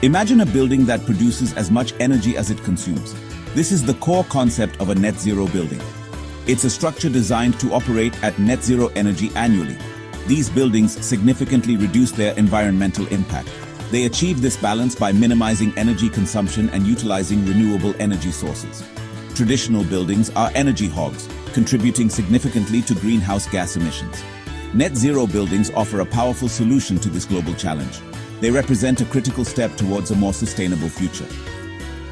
Imagine a building that produces as much energy as it consumes. This is the core concept of a net zero building. It's a structure designed to operate at net zero energy annually. These buildings significantly reduce their environmental impact. They achieve this balance by minimizing energy consumption and utilizing renewable energy sources. Traditional buildings are energy hogs, contributing significantly to greenhouse gas emissions. Net zero buildings offer a powerful solution to this global challenge. They represent a critical step towards a more sustainable future.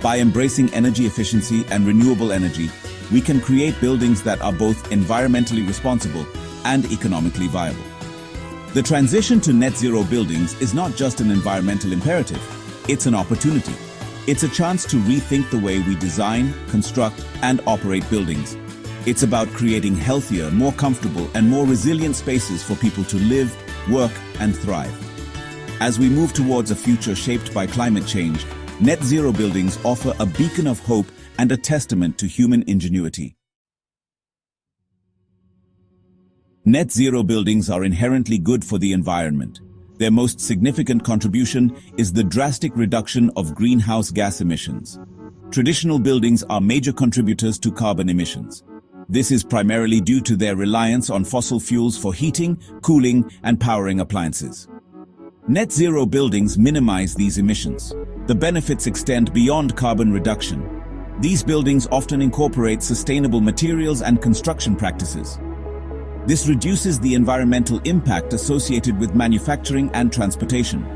By embracing energy efficiency and renewable energy, we can create buildings that are both environmentally responsible and economically viable. The transition to net zero buildings is not just an environmental imperative, it's an opportunity. It's a chance to rethink the way we design, construct, and operate buildings. It's about creating healthier, more comfortable, and more resilient spaces for people to live, work, and thrive. As we move towards a future shaped by climate change, net zero buildings offer a beacon of hope and a testament to human ingenuity. Net zero buildings are inherently good for the environment. Their most significant contribution is the drastic reduction of greenhouse gas emissions. Traditional buildings are major contributors to carbon emissions. This is primarily due to their reliance on fossil fuels for heating, cooling, and powering appliances. Net zero buildings minimize these emissions. The benefits extend beyond carbon reduction. These buildings often incorporate sustainable materials and construction practices. This reduces the environmental impact associated with manufacturing and transportation.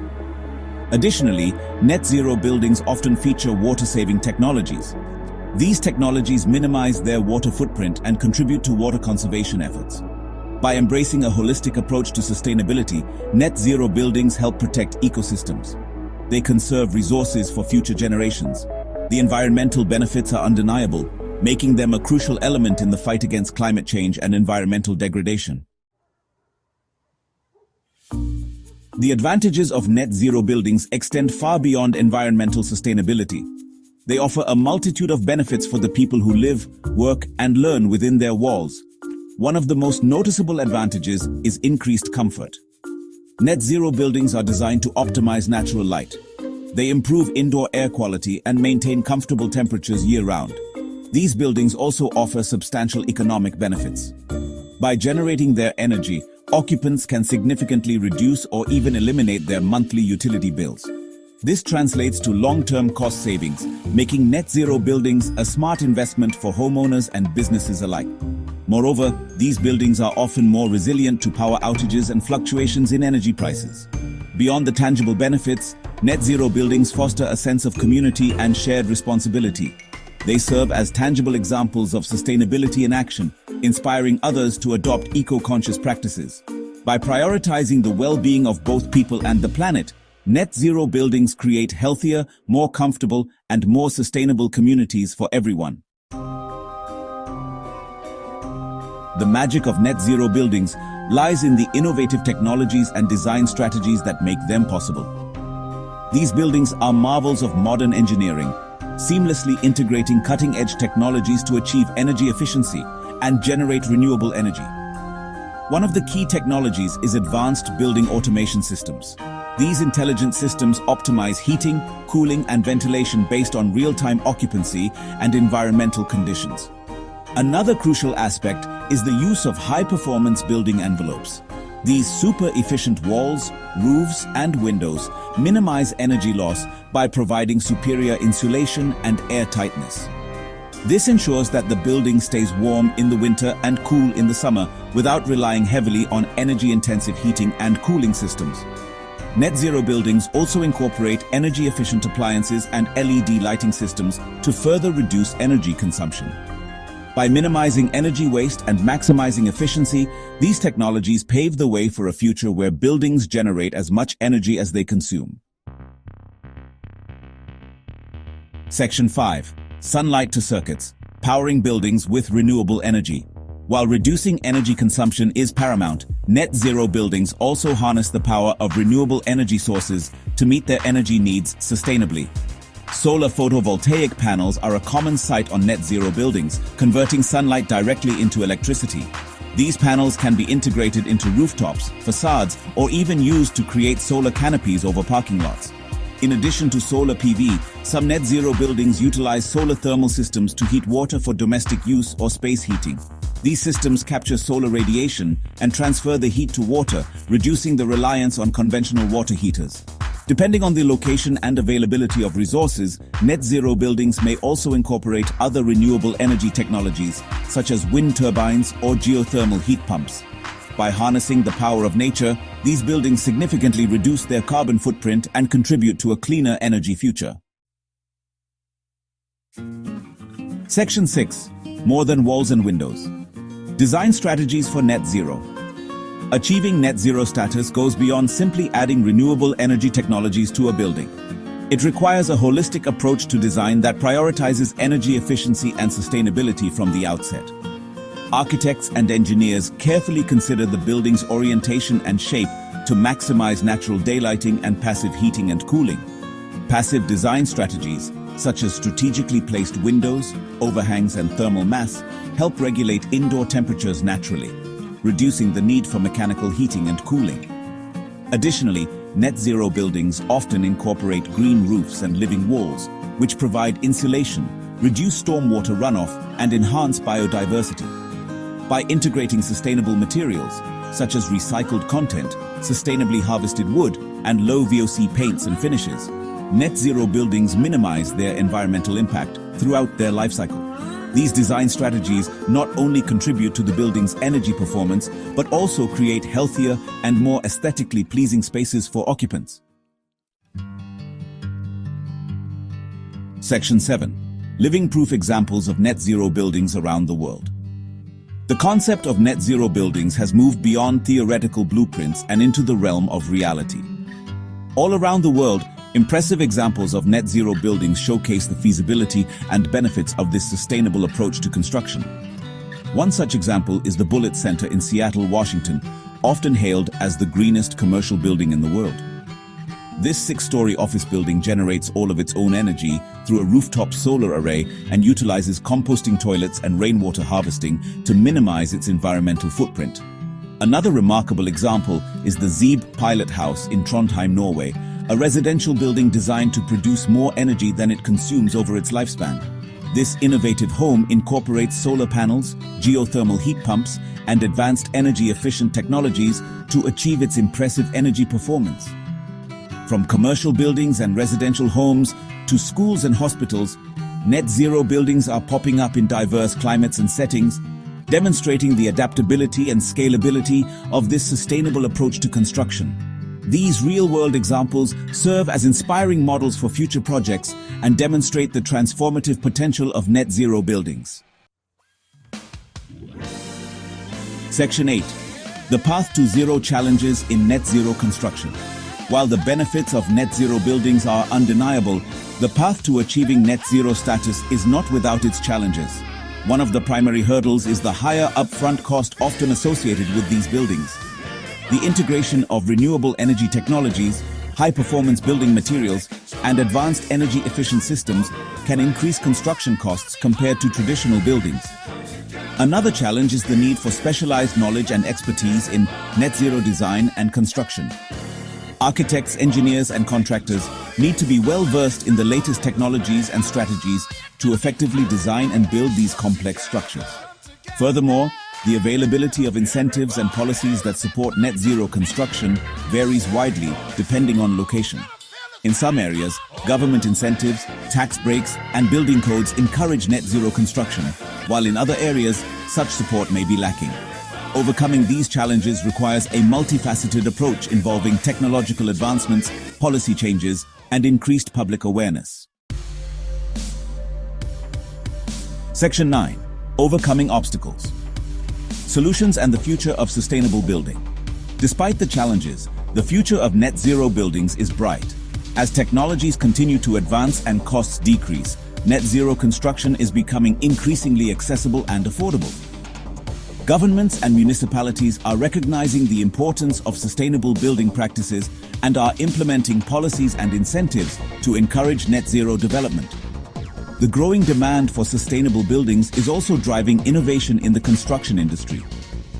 Additionally, net zero buildings often feature water-saving technologies. These technologies minimize their water footprint and contribute to water conservation efforts. By embracing a holistic approach to sustainability, net zero buildings help protect ecosystems. They conserve resources for future generations. The environmental benefits are undeniable, making them a crucial element in the fight against climate change and environmental degradation. The advantages of net zero buildings extend far beyond environmental sustainability. They offer a multitude of benefits for the people who live, work, and learn within their walls. One of the most noticeable advantages is increased comfort. Net zero buildings are designed to optimize natural light. They improve indoor air quality and maintain comfortable temperatures year-round. These buildings also offer substantial economic benefits. By generating their energy, occupants can significantly reduce or even eliminate their monthly utility bills. This translates to long-term cost savings, making net zero buildings a smart investment for homeowners and businesses alike. Moreover, these buildings are often more resilient to power outages and fluctuations in energy prices. Beyond the tangible benefits, net zero buildings foster a sense of community and shared responsibility. They serve as tangible examples of sustainability in action, inspiring others to adopt eco-conscious practices. By prioritizing the well-being of both people and the planet, net zero buildings create healthier, more comfortable, and more sustainable communities for everyone. The magic of net zero buildings lies in the innovative technologies and design strategies that make them possible. These buildings are marvels of modern engineering, seamlessly integrating cutting-edge technologies to achieve energy efficiency and generate renewable energy. One of the key technologies is advanced building automation systems. These intelligent systems optimize heating, cooling, and ventilation based on real-time occupancy and environmental conditions. Another crucial aspect is the use of high-performance building envelopes. These super-efficient walls, roofs, and windows minimize energy loss by providing superior insulation and air tightness. This ensures that the building stays warm in the winter and cool in the summer without relying heavily on energy-intensive heating and cooling systems. Net zero buildings also incorporate energy-efficient appliances and LED lighting systems to further reduce energy consumption. By minimizing energy waste and maximizing efficiency, these technologies pave the way for a future where buildings generate as much energy as they consume. Section 5. Sunlight to circuits, powering buildings with renewable energy. While reducing energy consumption is paramount, net zero buildings also harness the power of renewable energy sources to meet their energy needs sustainably. Solar photovoltaic panels are a common sight on net zero buildings, converting sunlight directly into electricity. These panels can be integrated into rooftops, facades, or even used to create solar canopies over parking lots. In addition to solar PV, some net zero buildings utilize solar thermal systems to heat water for domestic use or space heating. These systems capture solar radiation and transfer the heat to water, reducing the reliance on conventional water heaters. Depending on the location and availability of resources, net zero buildings may also incorporate other renewable energy technologies, such as wind turbines or geothermal heat pumps. By harnessing the power of nature, these buildings significantly reduce their carbon footprint and contribute to a cleaner energy future. Section 6. More than walls and windows. Design strategies for net zero. Achieving net zero status goes beyond simply adding renewable energy technologies to a building. It requires a holistic approach to design that prioritizes energy efficiency and sustainability from the outset. Architects and engineers carefully consider the building's orientation and shape to maximize natural daylighting and passive heating and cooling. Passive design strategies, such as strategically placed windows, overhangs, and thermal mass, help regulate indoor temperatures naturally, reducing the need for mechanical heating and cooling. Additionally, net zero buildings often incorporate green roofs and living walls, which provide insulation, reduce stormwater runoff, and enhance biodiversity. By integrating sustainable materials, such as recycled content, sustainably harvested wood, and low VOC paints and finishes, net zero buildings minimize their environmental impact throughout their life cycle. These design strategies not only contribute to the building's energy performance, but also create healthier and more aesthetically pleasing spaces for occupants. Section 7. Living proof examples of net zero buildings around the world. The concept of net zero buildings has moved beyond theoretical blueprints and into the realm of reality. All around the world, impressive examples of net zero buildings showcase the feasibility and benefits of this sustainable approach to construction. One such example is the Bullitt Center in Seattle, Washington, often hailed as the greenest commercial building in the world. This 6-story office building generates all of its own energy through a rooftop solar array and utilizes composting toilets and rainwater harvesting to minimize its environmental footprint. Another remarkable example is the Zeeb Pilot House in Trondheim, Norway, a residential building designed to produce more energy than it consumes over its lifespan. This innovative home incorporates solar panels, geothermal heat pumps, and advanced energy-efficient technologies to achieve its impressive energy performance. From commercial buildings and residential homes to schools and hospitals, net zero buildings are popping up in diverse climates and settings, demonstrating the adaptability and scalability of this sustainable approach to construction. These real-world examples serve as inspiring models for future projects and demonstrate the transformative potential of net zero buildings. Section 8. The path to zero challenges in net zero construction. While the benefits of net zero buildings are undeniable, the path to achieving net zero status is not without its challenges. One of the primary hurdles is the higher upfront cost often associated with these buildings. The integration of renewable energy technologies, high-performance building materials, and advanced energy-efficient systems can increase construction costs compared to traditional buildings. Another challenge is the need for specialized knowledge and expertise in net zero design and construction. Architects, engineers, and contractors need to be well-versed in the latest technologies and strategies to effectively design and build these complex structures. Furthermore, the availability of incentives and policies that support net zero construction varies widely depending on location. In some areas, government incentives, tax breaks, and building codes encourage net zero construction, while in other areas, such support may be lacking. Overcoming these challenges requires a multifaceted approach involving technological advancements, policy changes, and increased public awareness. Section 9. Overcoming obstacles. Solutions and the future of sustainable building. Despite the challenges, the future of net zero buildings is bright. As technologies continue to advance and costs decrease, net zero construction is becoming increasingly accessible and affordable. Governments and municipalities are recognizing the importance of sustainable building practices and are implementing policies and incentives to encourage net zero development. The growing demand for sustainable buildings is also driving innovation in the construction industry.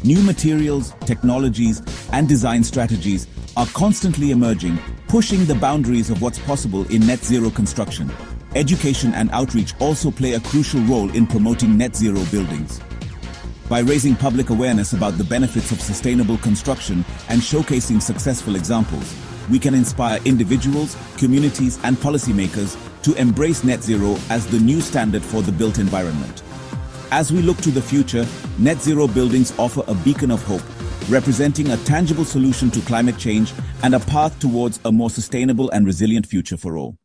New materials, technologies, and design strategies are constantly emerging, pushing the boundaries of what's possible in net zero construction. Education and outreach also play a crucial role in promoting net zero buildings. By raising public awareness about the benefits of sustainable construction and showcasing successful examples, we can inspire individuals, communities, and policymakers to embrace net zero as the new standard for the built environment. As we look to the future, net zero buildings offer a beacon of hope, representing a tangible solution to climate change and a path towards a more sustainable and resilient future for all.